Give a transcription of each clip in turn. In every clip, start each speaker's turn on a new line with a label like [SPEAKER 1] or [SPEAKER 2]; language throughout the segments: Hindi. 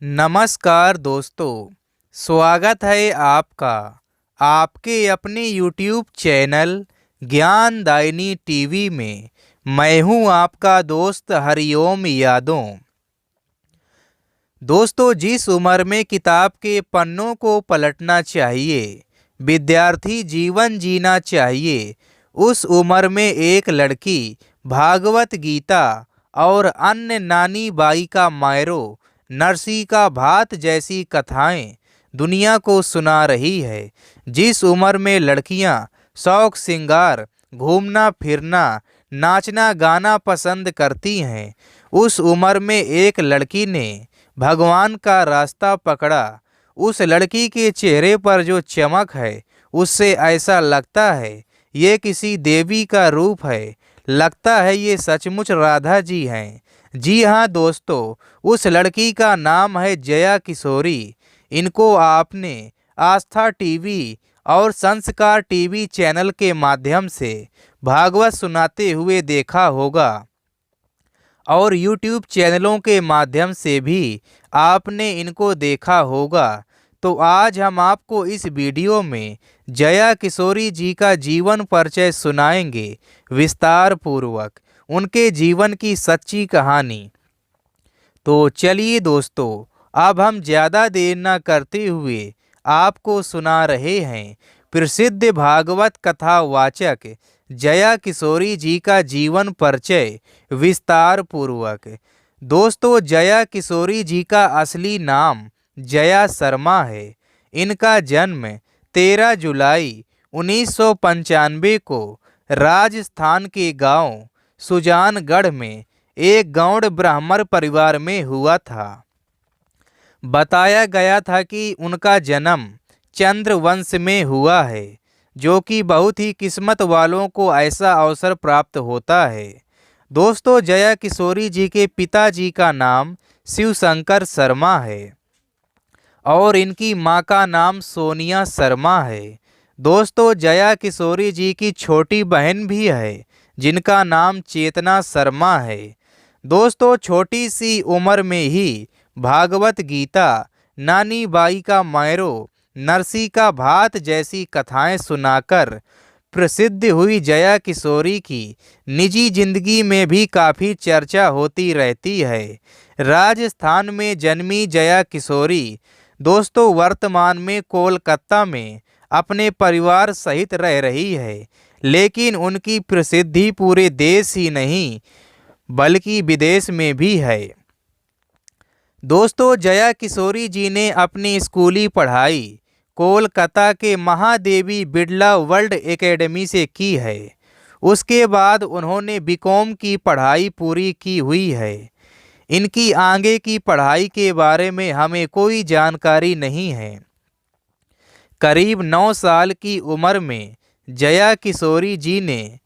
[SPEAKER 1] नमस्कार दोस्तों, स्वागत है आपका आपके अपने YouTube चैनल ज्ञानदायिनी टीवी में। मैं हूं आपका दोस्त हरिओम यादव। दोस्तों, जिस उम्र में किताब के पन्नों को पलटना चाहिए, विद्यार्थी जीवन जीना चाहिए, उस उम्र में एक लड़की भागवत गीता और अन्य नानी बाई का मायरो, नरसी का भात जैसी कथाएं दुनिया को सुना रही है। जिस उम्र में लड़कियां शौक श्रृंगार, घूमना फिरना, नाचना गाना पसंद करती हैं, उस उम्र में एक लड़की ने भगवान का रास्ता पकड़ा। उस लड़की के चेहरे पर जो चमक है, उससे ऐसा लगता है ये किसी देवी का रूप है। लगता है ये सचमुच राधा जी हैं। जी हाँ दोस्तों, उस लड़की का नाम है जया किशोरी। इनको आपने आस्था टीवी और संस्कार टीवी चैनल के माध्यम से भागवत सुनाते हुए देखा होगा और YouTube चैनलों के माध्यम से भी आपने इनको देखा होगा। तो आज हम आपको इस वीडियो में जया किशोरी जी का जीवन परिचय सुनाएंगे, विस्तार पूर्वक उनके जीवन की सच्ची कहानी। तो चलिए दोस्तों, अब हम ज़्यादा देर न करते हुए आपको सुना रहे हैं प्रसिद्ध भागवत कथा वाचक जया किशोरी जी का जीवन परिचय विस्तार पूर्वक। दोस्तों, जया किशोरी जी का असली नाम जया शर्मा है। इनका जन्म 13 जुलाई 1995 को राजस्थान के गांव सुजानगढ़ में एक गौड़ ब्राह्मण परिवार में हुआ था। बताया गया था कि उनका जन्म चंद्र वंश में हुआ है, जो कि बहुत ही किस्मत वालों को ऐसा अवसर प्राप्त होता है। दोस्तों, जया किशोरी जी के पिताजी का नाम शिवशंकर शर्मा है और इनकी मां का नाम सोनिया शर्मा है। दोस्तों, जया किशोरी जी की छोटी बहन भी है, जिनका नाम चेतना शर्मा है। दोस्तों, छोटी सी उम्र में ही भागवत गीता, नानी बाई का मायरो, नरसी का भात जैसी कथाएं सुनाकर प्रसिद्ध हुई जया किशोरी की निजी जिंदगी में भी काफ़ी चर्चा होती रहती है। राजस्थान में जन्मी जया किशोरी दोस्तों वर्तमान में कोलकाता में अपने परिवार सहित रह रही है, लेकिन उनकी प्रसिद्धि पूरे देश ही नहीं बल्कि विदेश में भी है। दोस्तों, जया किशोरी जी ने अपनी स्कूली पढ़ाई कोलकाता के महादेवी बिड़ला वर्ल्ड एकेडमी से की है। उसके बाद उन्होंने बीकॉम की पढ़ाई पूरी की हुई है। इनकी आगे की पढ़ाई के बारे में हमें कोई जानकारी नहीं है। करीब 9 साल की उम्र में जया किशोरी जी ने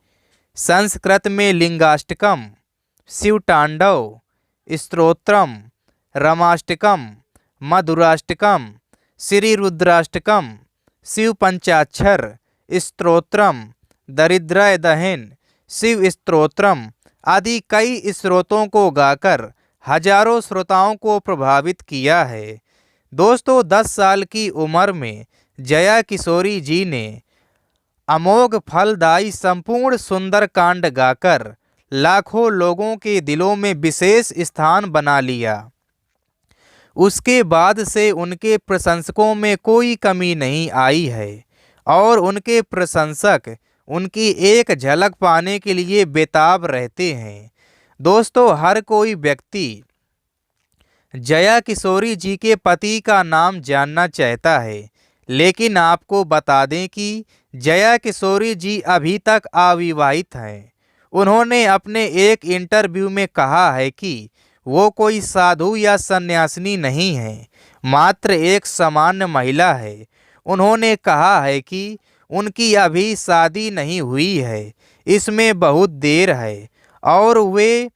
[SPEAKER 1] संस्कृत में लिंगाष्टकम, शिवतांडव, स्तोत्रम, रमाष्टकम, मधुराष्टकम, श्री रुद्राष्टकम, शिव पंचाक्षर स्तोत्रम, दरिद्रय दहन, शिव स्तोत्रम आदि कई स्रोतों को गाकर हजारों श्रोताओं को प्रभावित किया है। दोस्तों, 10 साल की उम्र में जया किशोरी जी ने अमोघ फलदायी संपूर्ण सुंदरकांड गाकर लाखों लोगों के दिलों में विशेष स्थान बना लिया। उसके बाद से उनके प्रशंसकों में कोई कमी नहीं आई है और उनके प्रशंसक उनकी एक झलक पाने के लिए बेताब रहते हैं। दोस्तों, हर कोई व्यक्ति जया किशोरी जी के पति का नाम जानना चाहता है, लेकिन आपको बता दें कि जया किशोरी जी अभी तक अविवाहित हैं। उन्होंने अपने एक इंटरव्यू में कहा है कि वो कोई साधु या सन्यासिनी नहीं है, मात्र एक सामान्य महिला है। उन्होंने कहा है कि उनकी अभी शादी नहीं हुई है, इसमें बहुत देर है और वे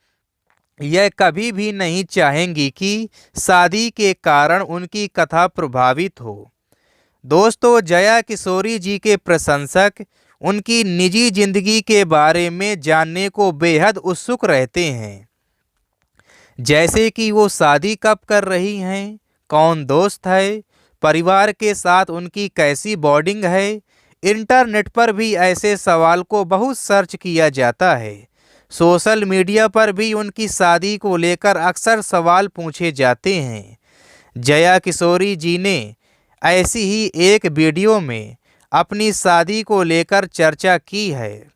[SPEAKER 1] यह कभी भी नहीं चाहेंगी कि शादी के कारण उनकी कथा प्रभावित हो। दोस्तों, जया किशोरी जी के प्रशंसक उनकी निजी जिंदगी के बारे में जानने को बेहद उत्सुक रहते हैं, जैसे कि वो शादी कब कर रही हैं कौन दोस्त है, परिवार के साथ उनकी कैसी बॉन्डिंग है। इंटरनेट पर भी ऐसे सवाल को बहुत सर्च किया जाता है। सोशल मीडिया पर भी उनकी शादी को लेकर अक्सर सवाल पूछे जाते हैं। जया किशोरी जी ने ऐसी ही एक वीडियो में अपनी शादी को लेकर चर्चा की है।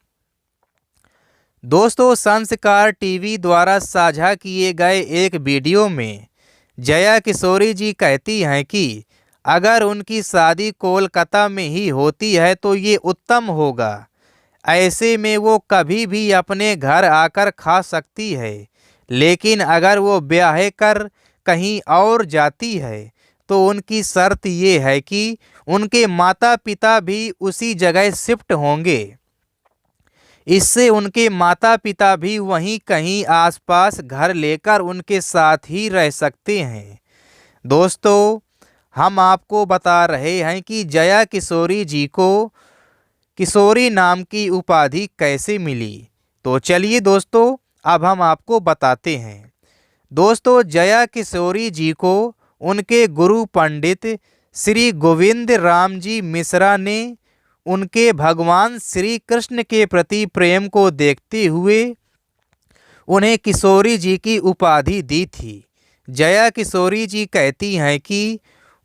[SPEAKER 1] दोस्तों, संस्कार टीवी द्वारा साझा किए गए एक वीडियो में जया किशोरी जी कहती हैं कि अगर उनकी शादी कोलकाता में ही होती है तो ये उत्तम होगा। ऐसे में वो कभी भी अपने घर आकर खा सकती है, लेकिन अगर वो ब्याह कर कहीं और जाती है तो उनकी शर्त ये है कि उनके माता पिता भी उसी जगह शिफ्ट होंगे। इससे उनके माता पिता भी वहीं कहीं आसपास घर लेकर उनके साथ ही रह सकते हैं। दोस्तों, हम आपको बता रहे हैं कि जया किशोरी जी को किशोरी नाम की उपाधि कैसे मिली। तो चलिए दोस्तों, अब हम आपको बताते हैं। दोस्तों, जया किशोरी जी को उनके गुरु पंडित श्री गोविंद राम जी मिश्रा ने उनके भगवान श्री कृष्ण के प्रति प्रेम को देखते हुए उन्हें किशोरी जी की उपाधि दी थी। जया किशोरी जी कहती हैं कि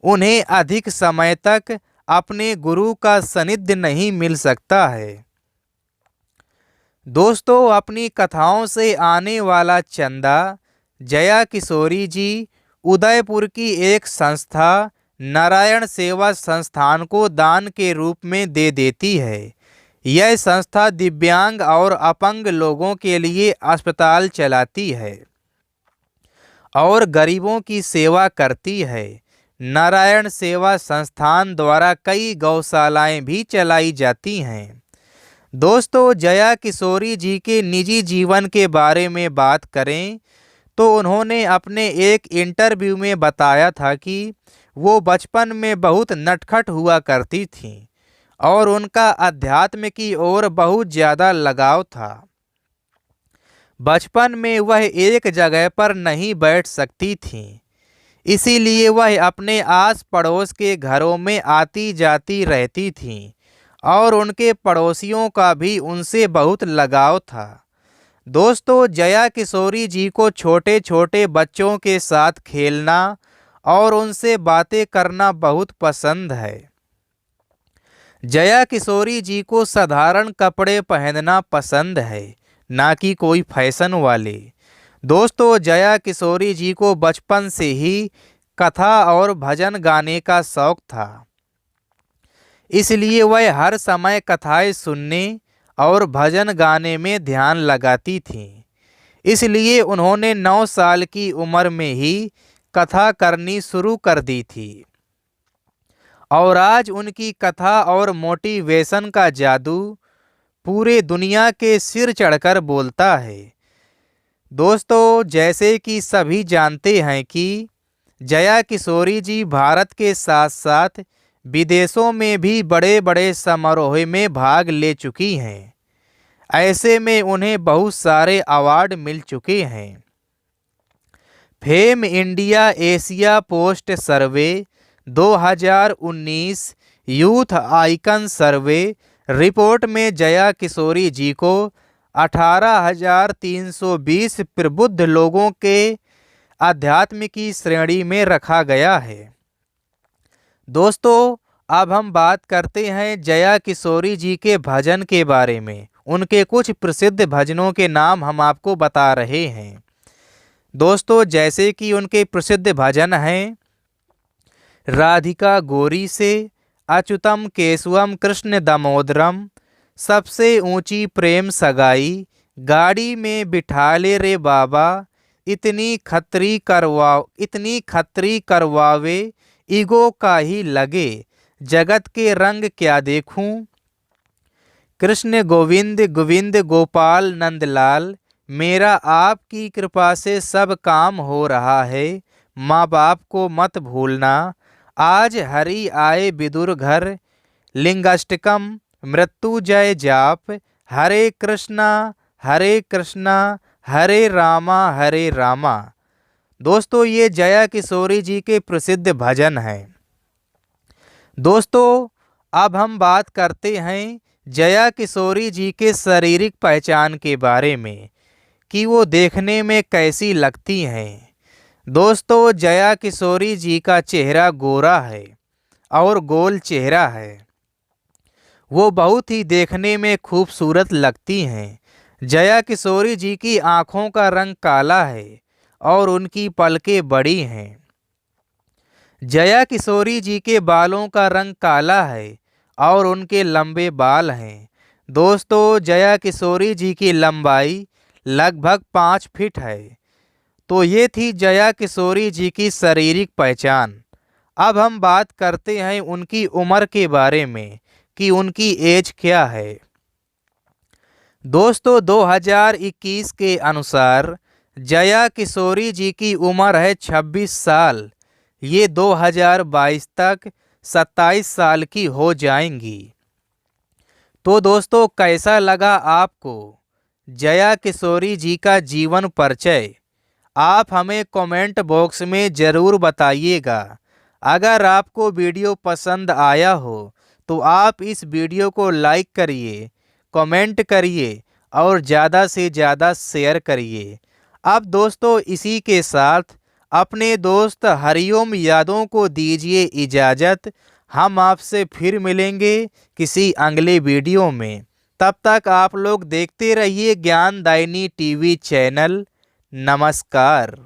[SPEAKER 1] उन्हें अधिक समय तक अपने गुरु का सानिध्य नहीं मिल सकता है। दोस्तों, अपनी कथाओं से आने वाला चंदा जया किशोरी जी उदयपुर की एक संस्था नारायण सेवा संस्थान को दान के रूप में दे देती है। यह संस्था दिव्यांग और अपंग लोगों के लिए अस्पताल चलाती है और गरीबों की सेवा करती है। नारायण सेवा संस्थान द्वारा कई गौशालाएं भी चलाई जाती हैं। दोस्तों, जया किशोरी जी के निजी जीवन के बारे में बात करें तो उन्होंने अपने एक इंटरव्यू में बताया था कि वो बचपन में बहुत नटखट हुआ करती थीं और उनका अध्यात्म की ओर बहुत ज़्यादा लगाव था। बचपन में वह एक जगह पर नहीं बैठ सकती थीं, इसीलिए वह अपने आस पड़ोस के घरों में आती जाती रहती थीं और उनके पड़ोसियों का भी उनसे बहुत लगाव था। दोस्तों, जया किशोरी जी को छोटे छोटे बच्चों के साथ खेलना और उनसे बातें करना बहुत पसंद है। जया किशोरी जी को साधारण कपड़े पहनना पसंद है, ना कि कोई फैशन वाले। दोस्तों, जया किशोरी जी को बचपन से ही कथा और भजन गाने का शौक था, इसलिए वह हर समय कथाएं सुनने और भजन गाने में ध्यान लगाती थीं। इसलिए उन्होंने 9 साल की उम्र में ही कथा करनी शुरू कर दी थी और आज उनकी कथा और मोटिवेशन का जादू पूरे दुनिया के सिर चढ़कर बोलता है। दोस्तों, जैसे कि सभी जानते हैं कि जया किशोरी जी भारत के साथ साथ विदेशों में भी बड़े बड़े समारोह में भाग ले चुकी हैं। ऐसे में उन्हें बहुत सारे अवार्ड मिल चुके हैं। फेम इंडिया एशिया पोस्ट सर्वे 2019 यूथ आइकन सर्वे रिपोर्ट में जया किशोरी जी को 18,320 प्रबुद्ध लोगों के अध्यात्म की श्रेणी में रखा गया है। दोस्तों, अब हम बात करते हैं जया किशोरी जी के भजन के बारे में। उनके कुछ प्रसिद्ध भजनों के नाम हम आपको बता रहे हैं। दोस्तों, जैसे कि उनके प्रसिद्ध भजन हैं राधिका गौरी से, अच्युतम केशवम कृष्ण दामोदरम, सबसे ऊंची प्रेम सगाई, गाड़ी में बिठा ले रे बाबा, इतनी खतरी करवावे, ईगो का ही लगे, जगत के रंग क्या देखूं, कृष्ण गोविंद गोविंद गोपाल नंदलाल, मेरा आपकी कृपा से सब काम हो रहा है, माँ बाप को मत भूलना, आज हरि आए विदुर घर, लिंगाष्टकम मृत्युजय जाप, हरे कृष्णा हरे रामा हरे रामा। दोस्तों ये जया किशोरी जी के प्रसिद्ध भजन हैं। दोस्तों अब हम बात करते हैं जया किशोरी जी के शारीरिक पहचान के बारे में कि वो देखने में कैसी लगती हैं। दोस्तों जया किशोरी जी का चेहरा गोरा है और गोल चेहरा है। वो बहुत ही देखने में खूबसूरत लगती हैं। जया किशोरी जी की आँखों का रंग काला है और उनकी पलकें बड़ी हैं। जया किशोरी जी के बालों का रंग काला है और उनके लंबे बाल हैं। दोस्तों जया किशोरी जी की लंबाई लगभग 5 फीट है। तो ये थी जया किशोरी जी की शारीरिक पहचान। अब हम बात करते हैं उनकी उम्र के बारे में कि उनकी एज क्या है। दोस्तों 2021 के अनुसार जया किशोरी जी की उम्र है 26 साल। ये 2022 तक 27 साल की हो जाएंगी। तो दोस्तों कैसा लगा आपको जया किशोरी जी का जीवन परिचय? आप हमें कमेंट बॉक्स में ज़रूर बताइएगा। अगर आपको वीडियो पसंद आया हो तो आप इस वीडियो को लाइक करिए, कमेंट करिए और ज़्यादा से ज़्यादा शेयर करिए। अब दोस्तों इसी के साथ अपने दोस्त हरिओम यादव को दीजिए इजाज़त। हम आपसे फिर मिलेंगे किसी अगले वीडियो में। तब तक आप लोग देखते रहिए ज्ञानदायिनी टीवी चैनल। नमस्कार।